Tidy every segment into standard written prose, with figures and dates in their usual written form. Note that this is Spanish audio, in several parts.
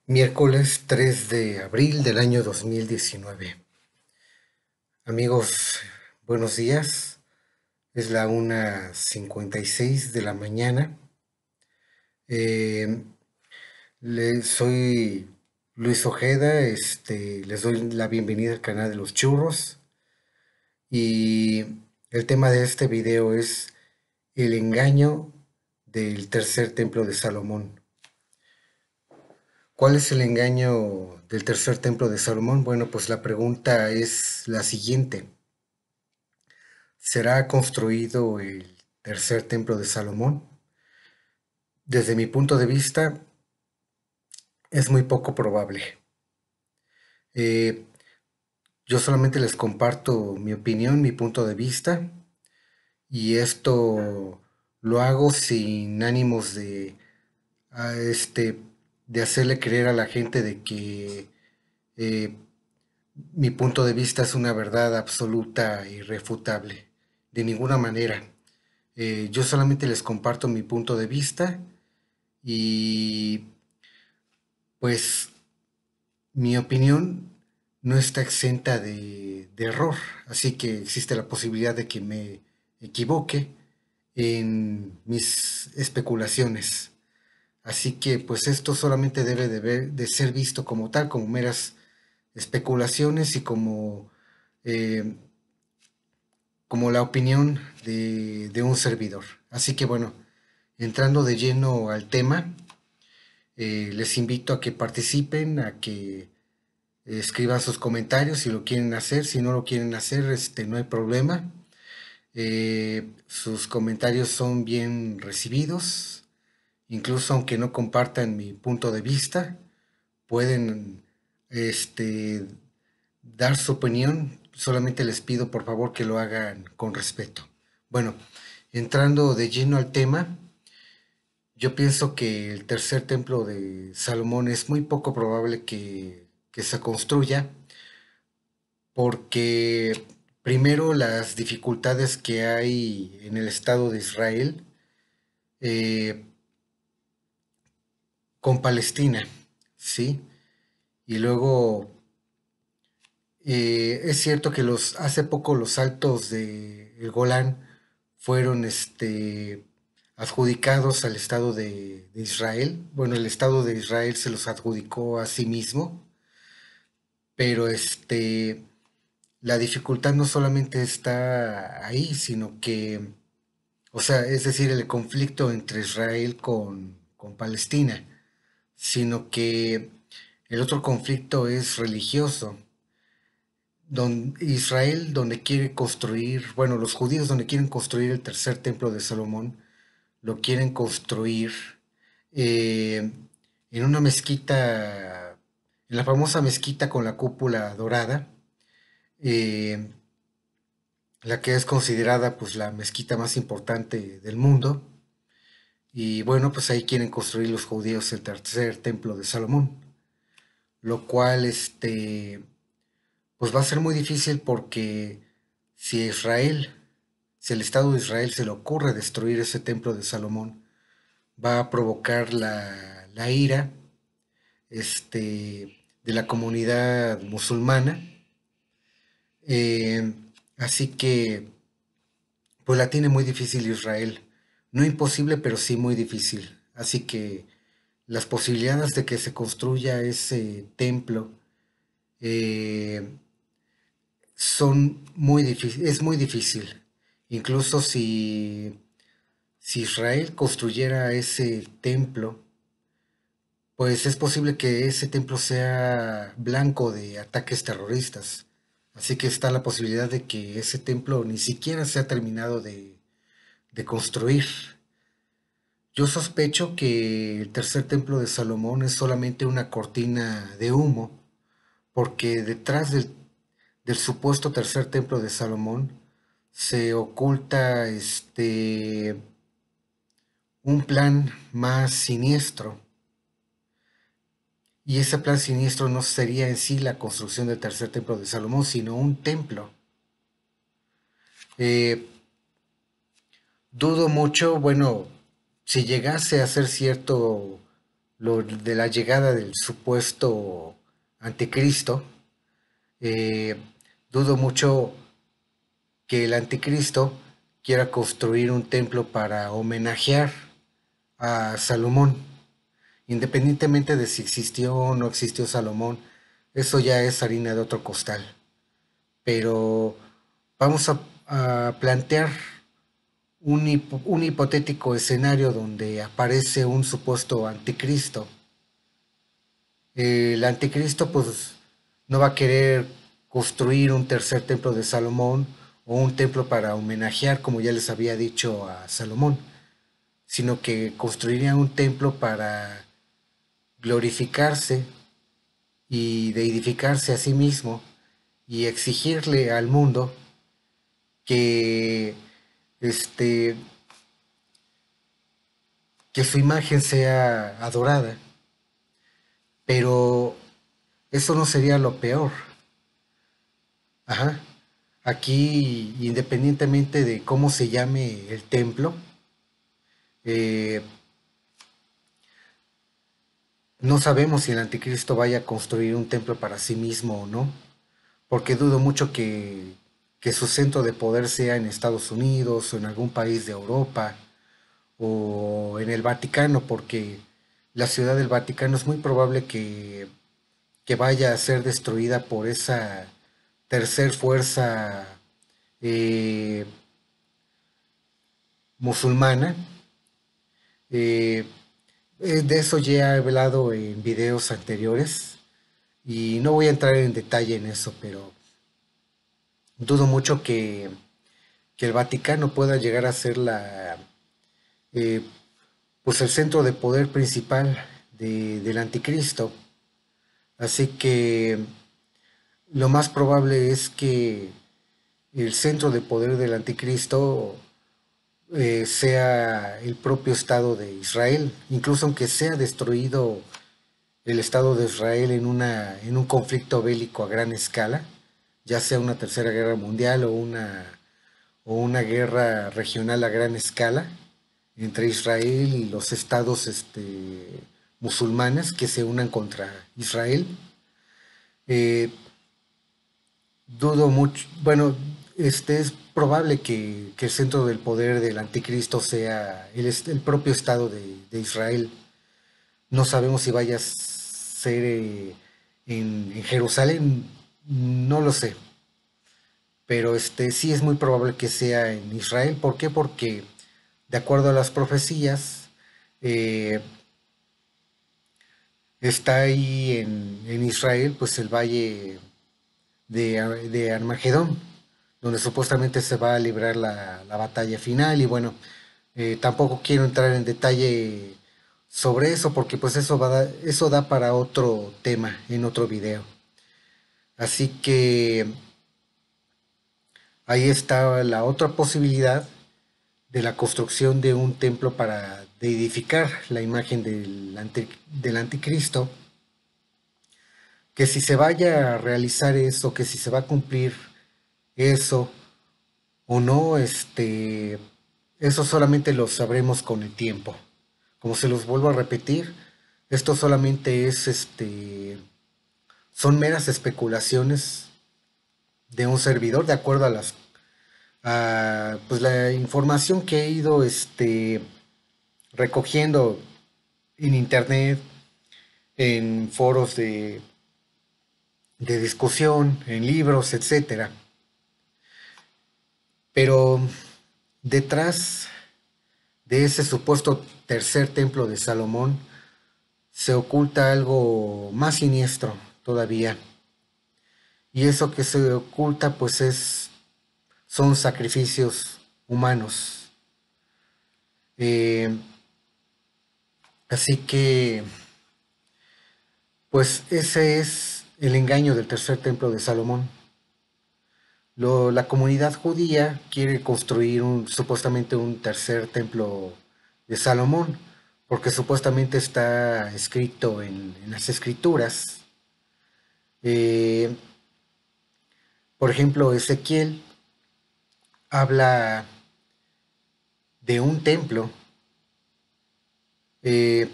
Miércoles 3 de abril del año 2019. Amigos, buenos días. Es la 1:56 de la mañana. Eh, Soy Luis Ojeda. Les doy la bienvenida al canal de los churros. Y el tema de este video es el engaño del tercer templo de Salomón. ¿Cuál es el engaño del tercer templo de Salomón? Bueno, pues la pregunta es la siguiente. ¿Será construido el tercer templo de Salomón? Desde mi punto de vista, es muy poco probable. Eh, yo solamente les comparto mi opinión, mi punto de vista, y esto lo hago sin ánimos a de hacerle creer a la gente de que eh, mi punto de vista es una verdad absoluta e irrefutable. De ninguna manera. Yo solamente les comparto mi punto de vista y pues mi opinión no está exenta de error, así que existe la posibilidad de que me equivoque en mis especulaciones. Así que pues esto solamente debe de ser visto como tal, como meras especulaciones y eh, como la opinión de un servidor. Así que bueno, entrando de lleno al tema, les invito a que participen, a que escriban sus comentarios si lo quieren hacer. Si no lo quieren hacer, no hay problema. Sus comentarios son bien recibidos, incluso aunque no compartan mi punto de vista, pueden este, dar su opinión. Solamente les pido por favor que lo hagan con respeto. Bueno, entrando de lleno al tema, yo pienso que el tercer templo de Salomón es muy poco probable que se construya porque primero las dificultades que hay en el Estado de Israel eh, con Palestina, ¿sí? Y luego es cierto que hace poco los altos de el Golán fueron adjudicados al Estado de Israel. Bueno, el Estado de Israel se los adjudicó a sí mismo, pero la dificultad no solamente está ahí, sino que, o sea, es decir, el conflicto entre Israel con Palestina, sino que el otro conflicto es religioso. Israel, donde quiere construir, bueno, los judíos donde quieren construir el tercer templo de Salomón, lo quieren construir eh, en una mezquita, en la famosa mezquita con la cúpula dorada, eh, la que es considerada pues la mezquita más importante del mundo. Y bueno, pues ahí quieren construir los judíos el tercer templo de Salomón, lo cual pues va a ser muy difícil porque si Israel, si el Estado de Israel se le ocurre destruir ese templo de Salomón, va a provocar la ira de la comunidad musulmana. Eh, Así que pues la tiene muy difícil Israel. No imposible, pero sí muy difícil. Así que las posibilidades de que se construya ese templo eh, son muy difícil, es muy difícil. Incluso si Israel construyera ese templo, pues es posible que ese templo sea blanco de ataques terroristas. Así que está la posibilidad de que ese templo ni siquiera sea terminado de construir. Yo sospecho que el tercer templo de Salomón es solamente una cortina de humo, porque detrás del supuesto tercer templo de Salomón se oculta un plan más siniestro. Y ese plan siniestro no sería en sí la construcción del tercer templo de Salomón, sino un templo. Eh, Dudo mucho, bueno, si llegase a ser cierto lo de la llegada del supuesto anticristo, eh, dudo mucho que el anticristo quiera construir un templo para homenajear a Salomón, independientemente de si existió o no existió Salomón. Eso ya es harina de otro costal. Pero vamos a plantear un hipotético escenario donde aparece un supuesto anticristo. El anticristo pues no va a querer construir un tercer templo de Salomón o un templo para homenajear, como ya les había dicho, a Salomón, sino que construiría un templo para glorificarse y deidificarse a sí mismo y exigirle al mundo que este que su imagen sea adorada, pero eso no sería lo peor. Ajá. Aquí, independientemente de cómo se llame el templo, eh, no sabemos si el anticristo vaya a construir un templo para sí mismo o no, porque dudo mucho que su centro de poder sea en Estados Unidos o en algún país de Europa o en el Vaticano, porque la ciudad del Vaticano es muy probable que vaya a ser destruida por esa tercer fuerza eh, musulmana. Eh, de eso ya he hablado en videos anteriores y no voy a entrar en detalle en eso, pero dudo mucho que el Vaticano pueda llegar a ser eh, pues el centro de poder principal del anticristo. Así que lo más probable es que el centro de poder del anticristo sea el propio Estado de Israel, incluso aunque sea destruido el Estado de Israel en un conflicto bélico a gran escala, ya sea una tercera guerra mundial o una guerra regional a gran escala entre Israel y los estados musulmanes que se unan contra Israel. Eh, dudo mucho, bueno, es probable que el centro del poder del anticristo sea el propio Estado de Israel. No sabemos si vaya a ser en Jerusalén, no lo sé, pero sí es muy probable que sea en Israel. ¿Por qué? Porque de acuerdo a las profecías, eh, está ahí en Israel, pues el valle de Armagedón, donde supuestamente se va a librar la batalla final. Y bueno, tampoco quiero entrar en detalle sobre eso porque pues eso da para otro tema en otro video. Así que ahí está la otra posibilidad de la construcción de un templo para edificar la imagen del anticristo, que si se vaya a realizar eso, que si se va a cumplir eso o no, eso solamente lo sabremos con el tiempo. Como se los vuelvo a repetir, esto solamente son meras especulaciones de un servidor de acuerdo pues la información que he ido recogiendo en internet, en foros de discusión, en libros, etcétera. Pero detrás de ese supuesto tercer templo de Salomón se oculta algo más siniestro todavía. Y eso que se oculta pues son sacrificios humanos. Eh, así que pues ese es el engaño del tercer templo de Salomón. La comunidad judía quiere construir supuestamente un tercer templo de Salomón, porque supuestamente está escrito en las escrituras. Eh, por ejemplo, Ezequiel habla de un templo, eh,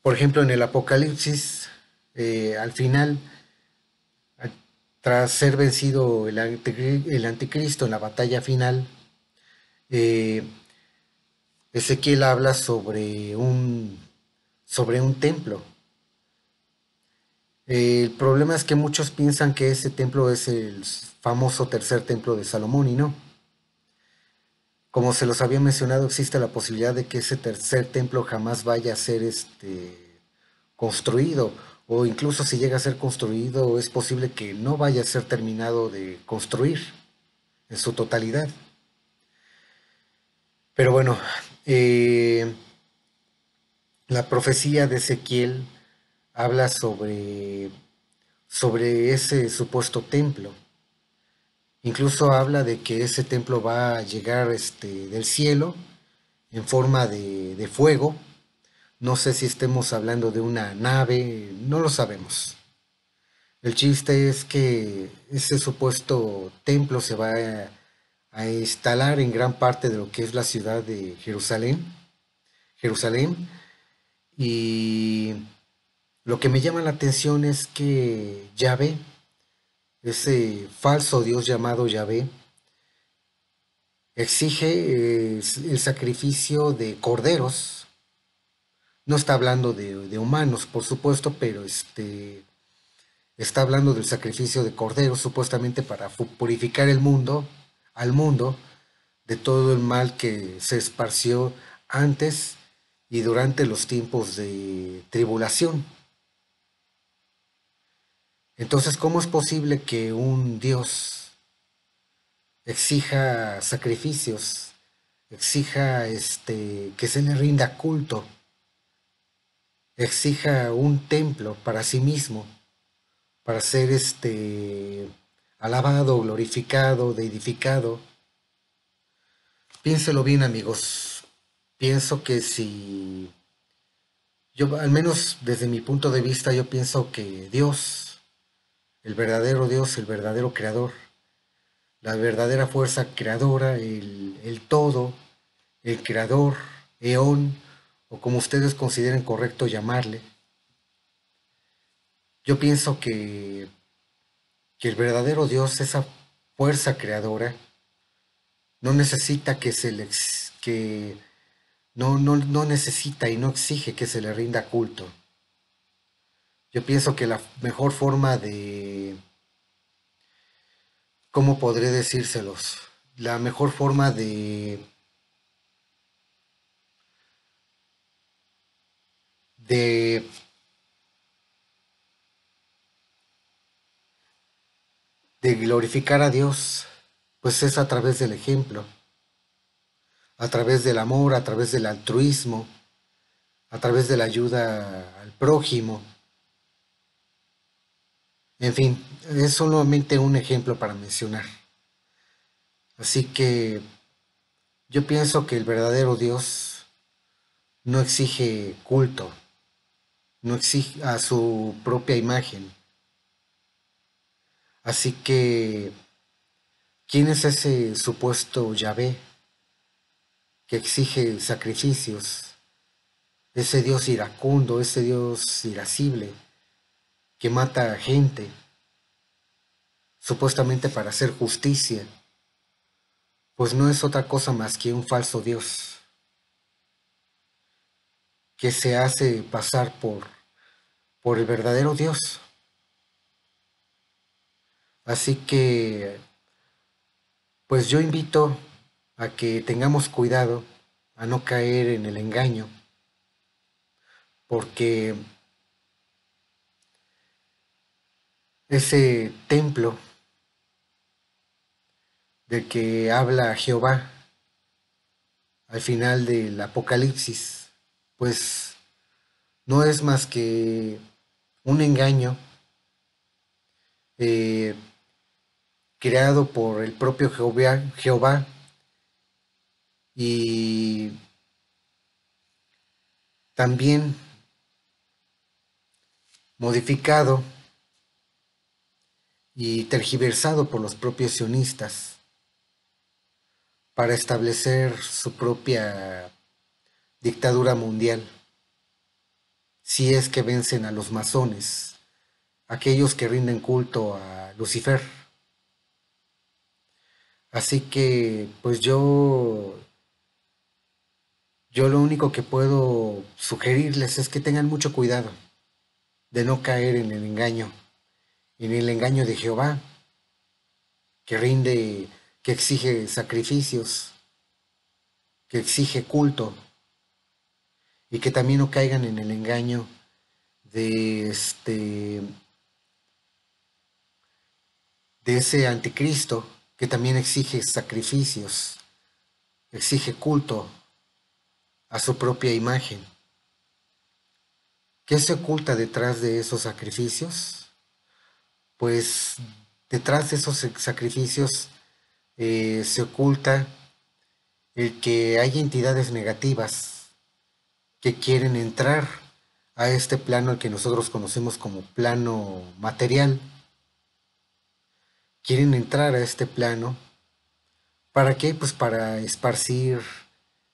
Por ejemplo, en el Apocalipsis, al final, tras ser vencido el anticristo en la batalla final, eh, Ezequiel habla sobre un templo. El problema es que muchos piensan que ese templo es el famoso tercer templo de Salomón y no. Como se los había mencionado, existe la posibilidad de que ese tercer templo jamás vaya a ser construido, o incluso si llega a ser construido, es posible que no vaya a ser terminado de construir en su totalidad. Pero bueno, eh, la profecía de Ezequiel habla sobre ese supuesto templo. Incluso habla de que ese templo va a llegar del cielo en forma de fuego. No sé si estemos hablando de una nave, no lo sabemos. El chiste es que ese supuesto templo se va a instalar en gran parte de lo que es la ciudad de Jerusalén, y lo que me llama la atención es que Yahvé, ese falso Dios llamado Yahvé, exige el sacrificio de corderos. No está hablando de humanos, por supuesto, pero está hablando del sacrificio de corderos, supuestamente para purificar al mundo, de todo el mal que se esparció antes y durante los tiempos de tribulación. Entonces, ¿cómo es posible que un Dios exija sacrificios, exija que se le rinda culto, exija un templo para sí mismo, para ser alabado, glorificado, deificado? Piénselo bien, amigos. Pienso que si yo, al menos desde mi punto de vista, yo pienso que Dios, el verdadero creador, la verdadera fuerza creadora, el todo, el creador, eón, o como ustedes consideren correcto llamarle, yo pienso que el verdadero Dios, esa fuerza creadora, no necesita que se le que no necesita y no exige que se le rinda culto. Yo pienso que la mejor forma ¿cómo podré decírselos? La mejor forma de, de glorificar a Dios, pues es a través del ejemplo, a través del amor, a través del altruismo, a través de la ayuda al prójimo. En fin, es solamente un ejemplo para mencionar. Así que yo pienso que el verdadero Dios no exige culto, no exige a su propia imagen. Así que, ¿quién es ese supuesto Yahvé que exige sacrificios? Ese Dios iracundo, ese Dios irascible, que mata a gente, supuestamente para hacer justicia, pues no es otra cosa más que un falso Dios, que se hace pasar por el verdadero Dios. Así que, pues yo invito a que tengamos cuidado, a no caer en el engaño, porque ese templo del que habla Jehová al final del Apocalipsis, pues no es más que un engaño eh, creado por el propio Jehová, y también modificado y tergiversado por los propios sionistas para establecer su propia dictadura mundial, si es que vencen a los masones, aquellos que rinden culto a Lucifer. Así que, pues yo lo único que puedo sugerirles es que tengan mucho cuidado de no caer en el engaño de Jehová, que rinde, que exige sacrificios, que exige culto, y que también no caigan en el engaño de de ese anticristo que también exige sacrificios, exige culto a su propia imagen. ¿Qué se oculta detrás de esos sacrificios? Pues detrás de esos sacrificios se oculta el que hay entidades negativas que quieren entrar a este plano al que nosotros conocemos como plano material. Quieren entrar a este plano. ¿Para qué? Pues para esparcir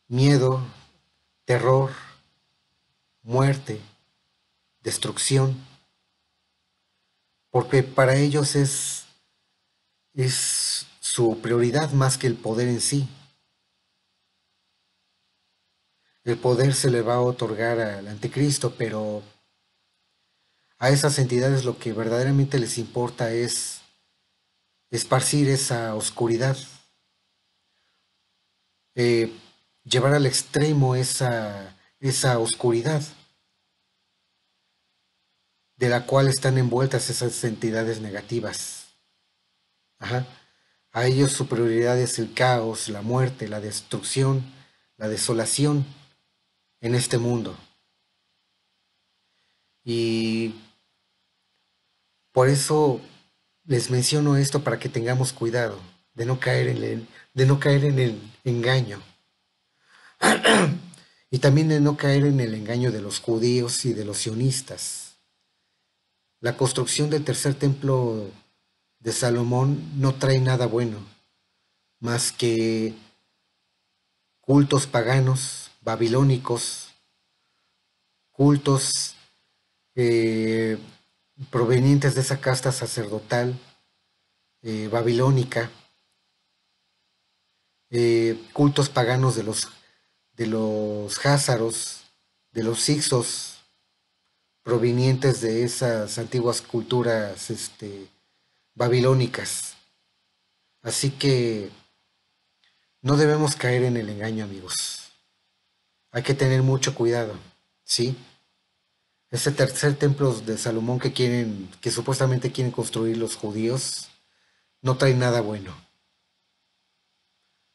miedo, terror, muerte, destrucción, porque para ellos es su prioridad más que el poder en sí. El poder se le va a otorgar al anticristo, pero a esas entidades lo que verdaderamente les importa es esparcir esa oscuridad, eh, llevar al extremo esa oscuridad de la cual están envueltas esas entidades negativas. Ajá. A ellos su prioridad es el caos, la muerte, la destrucción, la desolación en este mundo. Y por eso les menciono esto para que tengamos cuidado de no caer en el engaño. Y también de no caer en el engaño de los judíos y de los sionistas. La construcción del tercer templo de Salomón no trae nada bueno, más que cultos paganos, babilónicos, cultos eh, provenientes de esa casta sacerdotal babilónica, cultos paganos de los házaros, de los hicsos, provenientes de esas antiguas culturas babilónicas. Así que no debemos caer en el engaño, amigos. Hay que tener mucho cuidado, ¿sí? Ese tercer templo de Salomón que supuestamente quieren construir los judíos, no trae nada bueno,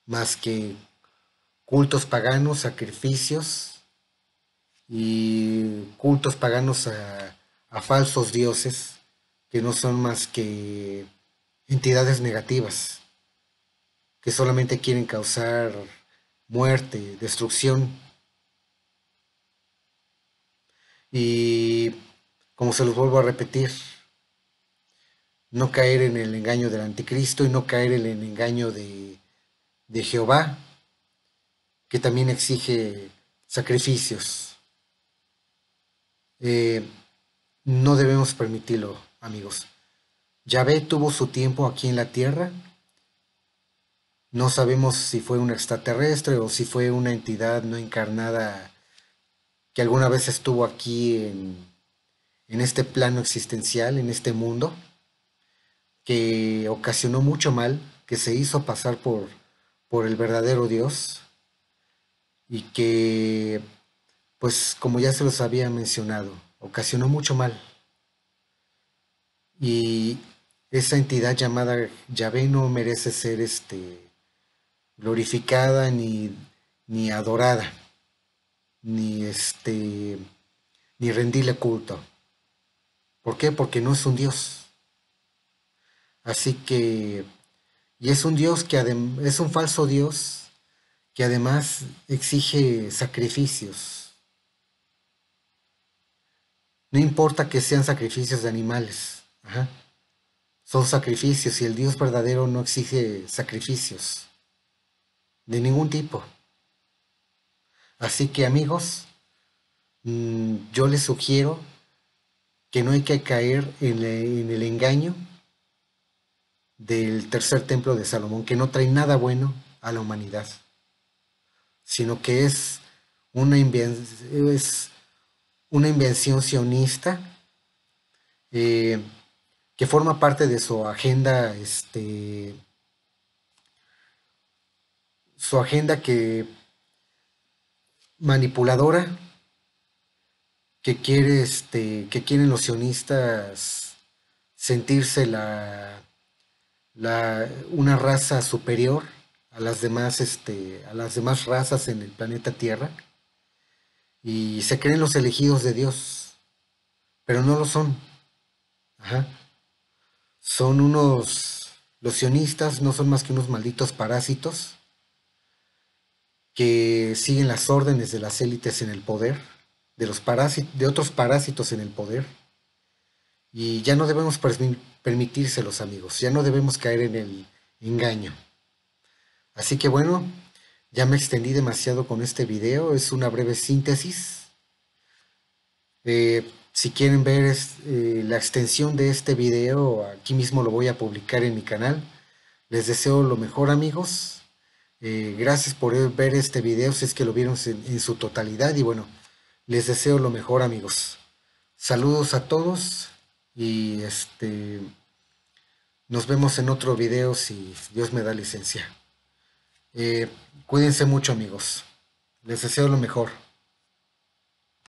más que cultos paganos, sacrificios y cultos paganos a falsos dioses que no son más que entidades negativas, que solamente quieren causar muerte, destrucción y, como se los vuelvo a repetir, no caer en el engaño del anticristo y no caer en el engaño de Jehová, que también exige sacrificios. Eh, no debemos permitirlo, amigos. Yahvé tuvo su tiempo aquí en la tierra. No sabemos si fue un extraterrestre o si fue una entidad no encarnada que alguna vez estuvo aquí en este plano existencial, en este mundo, que ocasionó mucho mal, que se hizo pasar por el verdadero Dios y que, pues como ya se los había mencionado, ocasionó mucho mal. Y esa entidad llamada Yahvé no merece ser glorificada ni adorada, ni ni rendirle culto. ¿Por qué? Porque no es un Dios. Así que, y es un Dios es un falso Dios que además exige sacrificios. No importa que sean sacrificios de animales. Ajá. Son sacrificios y el Dios verdadero no exige sacrificios de ningún tipo. Así que, amigos, Yo les sugiero que no hay que caer en el engaño del tercer templo de Salomón, que no trae nada bueno a la humanidad, sino que es una invención sionista, eh, que forma parte de su agenda que manipuladora, que quieren los sionistas sentirse una raza superior a las demás razas en el planeta Tierra, y se creen los elegidos de Dios, pero no lo son. Ajá. Son los sionistas no son más que unos malditos parásitos que siguen las órdenes de las élites en el poder, de otros parásitos en el poder, y ya no debemos permitírselos, amigos, ya no debemos caer en el engaño. Así que bueno, ya me extendí demasiado con este video, es una breve síntesis. Si quieren ver la extensión de este video, aquí mismo lo voy a publicar en mi canal. Les deseo lo mejor, amigos. Gracias por ver este video, si es que lo vieron en su totalidad. Y bueno, les deseo lo mejor, amigos. Saludos a todos y nos vemos en otro video si Dios me da licencia. Cuídense mucho, amigos. Les deseo lo mejor.